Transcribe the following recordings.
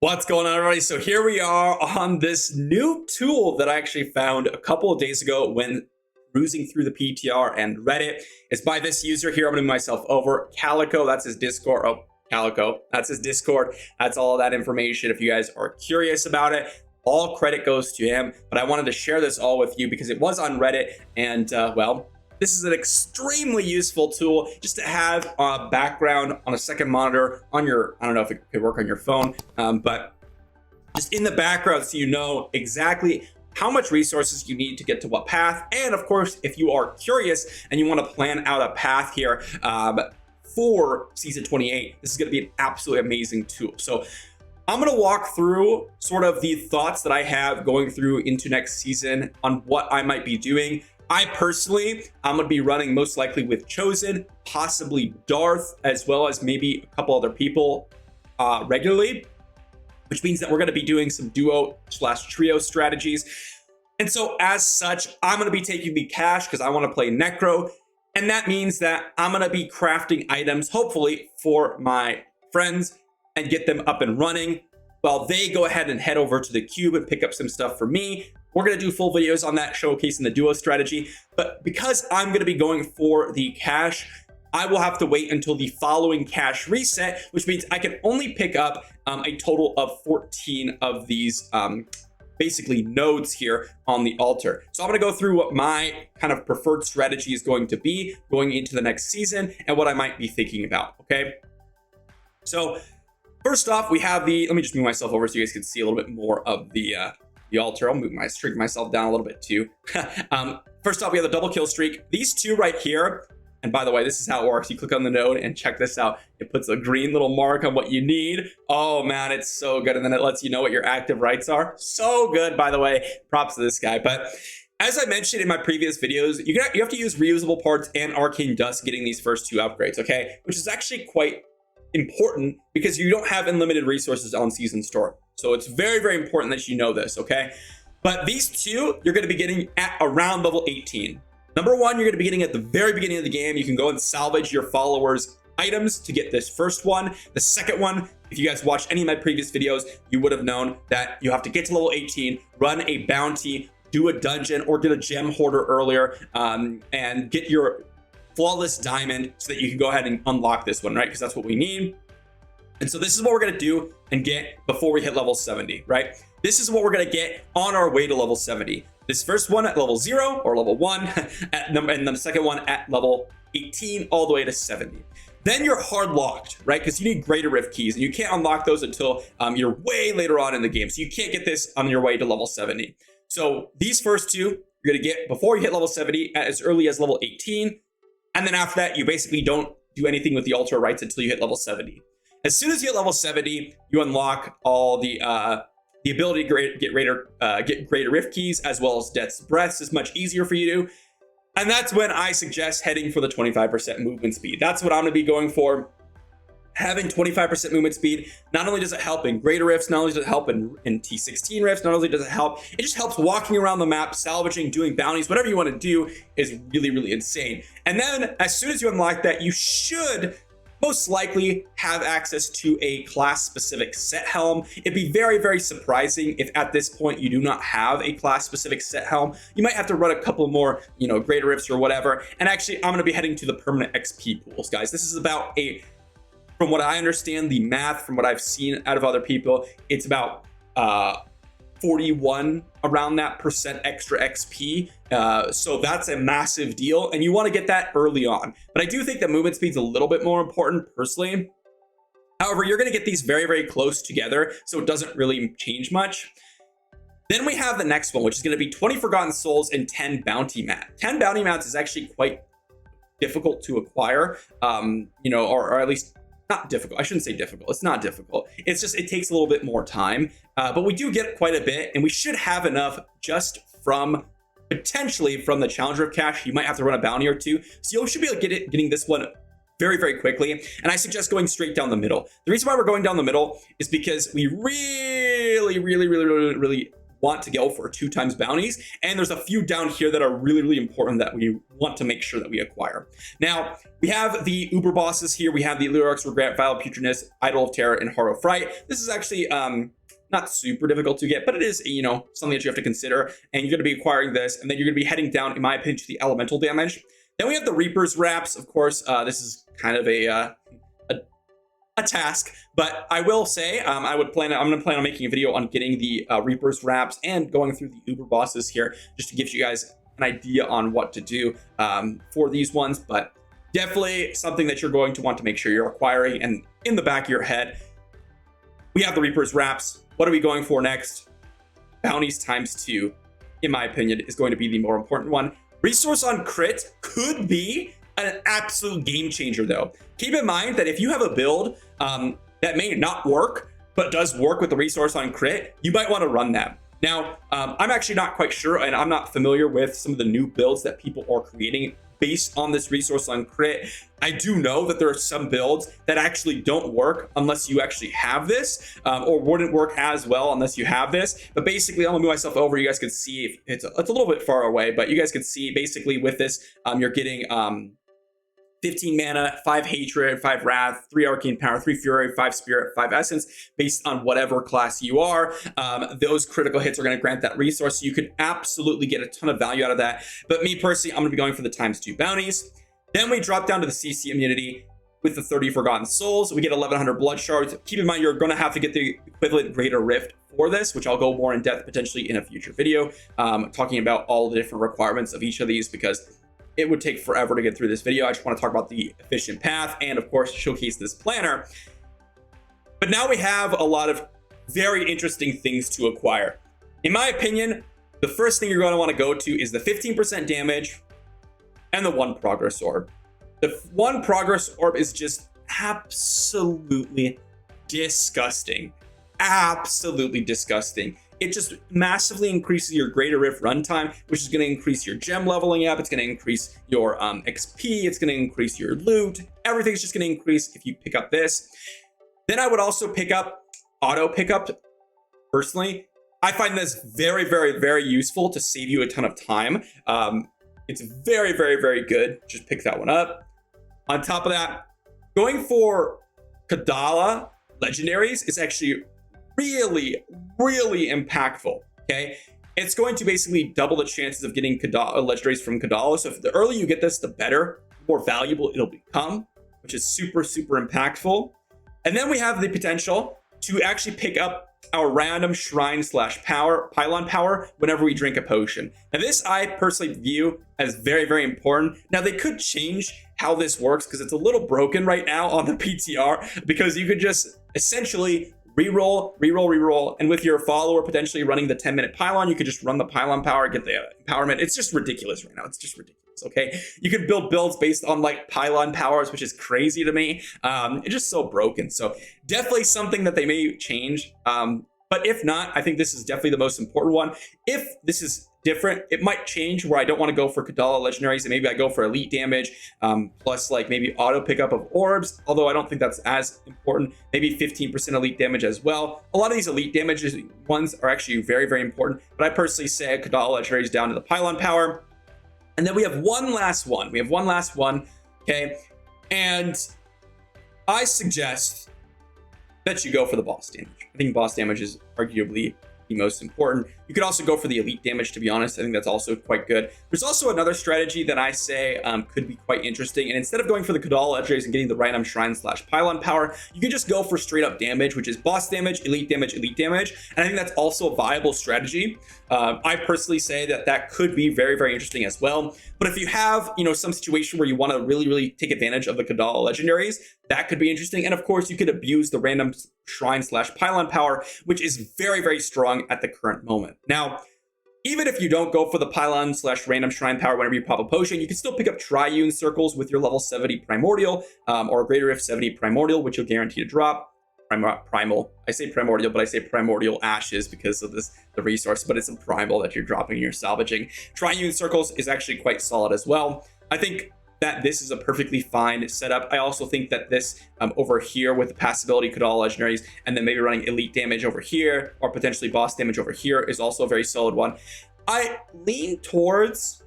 What's going on, everybody? So here we are on this new tool that I actually found a couple of days ago when cruising through the PTR and Reddit. It's by this user here. I'm gonna move myself over. Calico, that's his Discord. Oh, Calico, that's his Discord. That's all of that information. If you guys are curious about it, all credit goes to him. But I wanted to share this all with you because it was on Reddit, and well, this is an extremely useful tool just to have a background on a second monitor on your, I don't know if it could work on your phone, but just in the background so you know exactly how much resources you need to get to what path. And of course, if you are curious and you want to plan out a path here for season 28, this is going to be an absolutely amazing tool. So I'm going to walk through sort of the thoughts that I have going through into next season on what I might be doing. I personally, I'm going to be running most likely with Chosen, possibly Darth, as well as maybe a couple other people regularly, which means that we're going to be doing some duo/trio strategies. And so as such, I'm going to be taking the cash because I want to play Necro. And that means that I'm going to be crafting items, hopefully, for my friends and get them up and running while they go ahead and head over to the cube and pick up some stuff for me. We're going to do full videos on that, showcasing the duo strategy. But because I'm going to be going for the cash, I will have to wait until the following cash reset, which means I can only pick up a total of 14 of these basically nodes here on the altar. So I'm going to go through what my kind of preferred strategy is going to be going into the next season and what I might be thinking about. Okay. So first off, we have let me just move myself over so you guys can see a little bit more of the altar. I'll shrink myself down a little bit too. First off, we have the double kill streak. These two right here, and by the way, this is how it works. You click on the node and check this out. It puts a green little mark on what you need. Oh man, it's so good. And then it lets you know what your active rights are. So good, by the way. Props to this guy. But as I mentioned in my previous videos, you have to use reusable parts and arcane dust getting these first two upgrades, okay? Which is actually quite important because you don't have unlimited resources on season store. So it's very, very important that you know this, okay? But these two, you're going to be getting at around level 18. Number one, you're going to be getting at the very beginning of the game. You can go and salvage your followers' items to get this first one. The second one, if you guys watched any of my previous videos, you would have known that you have to get to level 18, run a bounty, do a dungeon, or get a gem hoarder earlier, and get your flawless diamond so that you can go ahead and unlock this one, right? Because that's what we need. And so this is what we're going to do and get before we hit level 70, right? This is what we're going to get on our way to level 70. This first one at level 0 or level 1, and the second one at level 18 all the way to 70. Then you're hard locked, right? Because you need greater rift keys and you can't unlock those until you're way later on in the game. So you can't get this on your way to level 70. So these first two, you're going to get before you hit level 70 as early as level 18. And then after that, you basically don't do anything with the altar rights until you hit level 70. As soon as you hit level 70, you unlock all the ability to get greater rift keys as well as Death's Breaths is much easier for you to do. And that's when I suggest heading for the 25% movement speed. That's what I'm going to be going for. Having 25% movement speed, not only does it help in greater rifts, not only does it help in T16 rifts, not only does it help, it just helps walking around the map, salvaging, doing bounties, whatever you want to do is really, really insane. And then as soon as you unlock that, you should most likely have access to a class specific set helm. It'd be very, very surprising if at this point you do not have a class specific set helm. You might have to run a couple more, greater rifts or whatever. And actually, I'm going to be heading to the permanent XP pools, guys. This is about from what I understand, the math, from what I've seen out of other people, it's about 41 around that percent extra XP. So that's a massive deal. And you want to get that early on. But I do think that movement speed's a little bit more important personally. However, you're going to get these very, very close together. So it doesn't really change much. Then we have the next one, which is going to be 20 Forgotten Souls and 10 Bounty Mats. 10 Bounty Mats is actually quite difficult to acquire, or at least not difficult. I shouldn't say difficult. It's not difficult. It's just, it takes a little bit more time, but we do get quite a bit and we should have enough just from potentially from the Challenger of Cash. You might have to run a bounty or two. So you should be able to getting this one very, very quickly. And I suggest going straight down the middle. The reason why we're going down the middle is because we really want to go for 2x bounties, and there's a few down here that are really important that we want to make sure that we acquire. Now, we have the uber bosses here. We have the Lyrics, Regret, Vial of Putridness, Idol of Terror, and Heart of Fright. This is actually not super difficult to get, but it is, you know, something that you have to consider, and you're going to be acquiring this, and then you're going to be heading down, in my opinion, to the elemental damage. Then we have the Reaper's Wraps. Of course, this is kind of a task, but I will say I'm going to plan on making a video on getting the Reaper's Wraps and going through the uber bosses here, just to give you guys an idea on what to do for these ones. But definitely something that you're going to want to make sure you're acquiring. And in the back of your head, we have the Reaper's Wraps. What are we going for next? Bounties ×2, in my opinion, is going to be the more important one. Resource on crit could be an absolute game changer, though. Keep in mind that if you have a build that may not work, but does work with the resource on crit, you might want to run that. Now, I'm actually not quite sure, and I'm not familiar with some of the new builds that people are creating based on this resource on crit. I do know that there are some builds that actually don't work unless you actually have this, or wouldn't work as well unless you have this. But basically, I'm gonna move myself over. You guys can see if it's a little bit far away, but you guys can see basically with this, you're getting 15 mana, 5 hatred, 5 wrath, 3 arcane power, 3 fury, 5 spirit, 5 essence, based on whatever class you are. Those critical hits are going to grant that resource, so you could absolutely get a ton of value out of that. But me personally, I'm going to be going for the ×2 bounties. Then we drop down to the CC immunity with the 30 Forgotten Souls. We get 1100 blood shards. Keep in mind, you're going to have to get the equivalent Greater Rift for this, which I'll go more in depth potentially in a future video, talking about all the different requirements of each of these, because it would take forever to get through this video. I just want to talk about the efficient path and, of course, showcase this planner. But now we have a lot of very interesting things to acquire. In my opinion, the first thing you're going to want to go to is the 15% damage and the 1 progress orb. The 1 progress orb is just absolutely disgusting. Absolutely disgusting. It just massively increases your Greater Rift runtime, which is going to increase your gem leveling up. It's going to increase your XP. It's going to increase your loot. Everything's just going to increase if you pick up this. Then I would also pick up auto pickup. Personally, I find this very, very useful to save you a ton of time. It's very, very good. Just pick that one up. On top of that, going for Kadala legendaries is actually really impactful. Okay, it's going to basically double the chances of getting legendaries from Kadala. So if the earlier you get this, the better, the more valuable it'll become, which is super impactful. And then we have the potential to actually pick up our random shrine / pylon power whenever we drink a potion. Now this I personally view as very important. Now they could change how this works because it's a little broken right now on the PTR, because you could just essentially reroll, and with your follower potentially running the 10-minute pylon, you could just run the pylon power, get the empowerment. It's just ridiculous right now. It's just ridiculous. Okay, you could build builds based on like pylon powers, which is crazy to me. It's just so broken. So definitely something that they may change. But if not, I think this is definitely the most important one. If this is different, it might change where I don't want to go for Kadala legendaries, and maybe I go for elite damage, plus like maybe auto pickup of orbs, although I don't think that's as important. Maybe 15% elite damage as well. A lot of these elite damage ones are actually very important, but I personally say Kadala legendaries down to the pylon power. And then we have one last one. Okay, and I suggest that you go for the boss damage. I think boss damage is arguably the most important. You could also go for the elite damage, to be honest. I think that's also quite good. There's also another strategy that I say could be quite interesting. And instead of going for the Kadala legendaries and getting the random shrine / pylon power, you can just go for straight up damage, which is boss damage, elite damage. And I think that's also a viable strategy. I personally say that that could be very interesting as well. But if you have, some situation where you want to really take advantage of the Kadala legendaries, that could be interesting. And of course, you could abuse the random shrine / pylon power, which is very strong at the current moment. Now, even if you don't go for the pylon / random shrine power whenever you pop a potion, you can still pick up triune circles with your level 70 primordial, or Greater Rift 70 primordial, which you'll guarantee to drop. Primal. I say primordial, but I say primordial ashes because of the resource, but it's a primal that you're dropping and you're salvaging. Triune circles is actually quite solid as well. I think that this is a perfectly fine setup. I also think that this over here with the passability, could all legendaries, and then maybe running elite damage over here, or potentially boss damage over here, is also a very solid one. I lean towards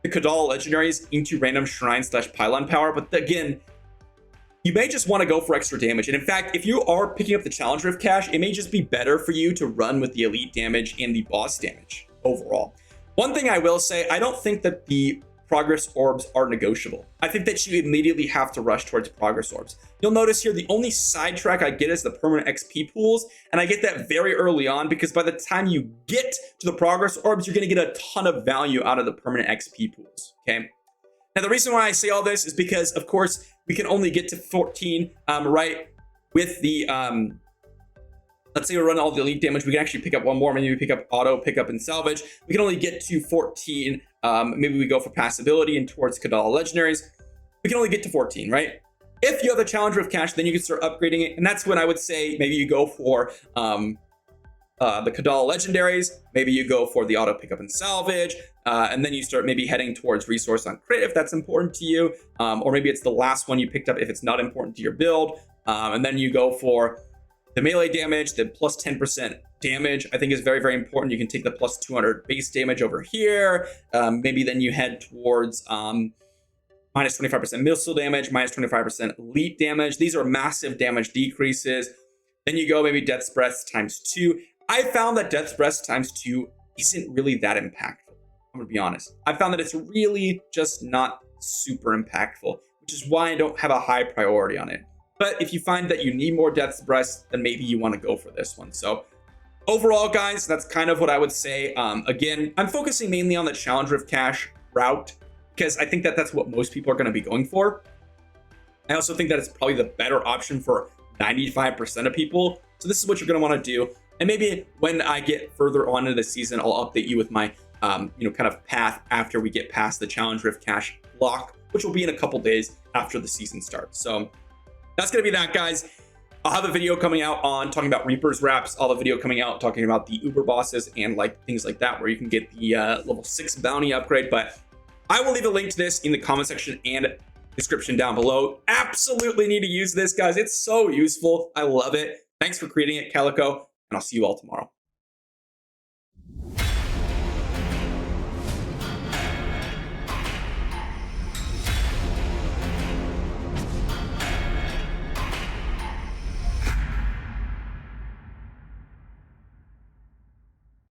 the Kadal legendaries into random shrine / pylon power, but again, you may just want to go for extra damage. And in fact, if you are picking up the challenge rift cache, it may just be better for you to run with the elite damage and the boss damage overall. One thing I will say, I don't think that the progress orbs are negotiable. I think that you immediately have to rush towards progress orbs. You'll notice here the only sidetrack I get is the permanent XP pools, and I get that very early on because by the time you get to the progress orbs, you're going to get a ton of value out of the permanent XP pools. Okay. Now, the reason why I say all this is because, of course, we can only get to 14, right? With the, let's say we run all the elite damage, we can actually pick up one more. Maybe we pick up auto, pick up and salvage. We can only get to 14. Maybe we go for passability and towards Kadal legendaries. We can only get to 14, right? If you have the challenge rift cache, then you can start upgrading it. And that's when I would say maybe you go for the Kadal legendaries. Maybe you go for the auto pickup and salvage. And then you start maybe heading towards resource on crit if that's important to you. Or maybe it's the last one you picked up if it's not important to your build. And then you go for the melee damage, the plus 10% damage, I think is very, very important. You can take the plus 200 base damage over here. Maybe then you head towards minus 25% missile damage, minus 25% elite damage. These are massive damage decreases. Then you go maybe Death's Breath ×2. I found that Death's Breath ×2 isn't really that impactful. I'm gonna be honest. I found that it's really just not super impactful, which is why I don't have a high priority on it. But if you find that you need more Death's Breath, then maybe you want to go for this one. So overall, guys, that's kind of what I would say. Again, I'm focusing mainly on the challenge rift cache route because I think that that's what most people are going to be going for. I also think that it's probably the better option for 95% of people. So this is what you're going to want to do. And maybe when I get further on into the season, I'll update you with my, kind of path after we get past the challenge rift cache block, which will be in a couple days after the season starts. So that's going to be that, guys. I'll have a video coming out on talking about Reaper's Wraps. I'll have a video coming out talking about the Uber bosses and like things like that, where you can get the level 6 bounty upgrade. But I will leave a link to this in the comment section and description down below. Absolutely need to use this, guys. It's so useful. I love it. Thanks for creating it, Calico, and I'll see you all tomorrow.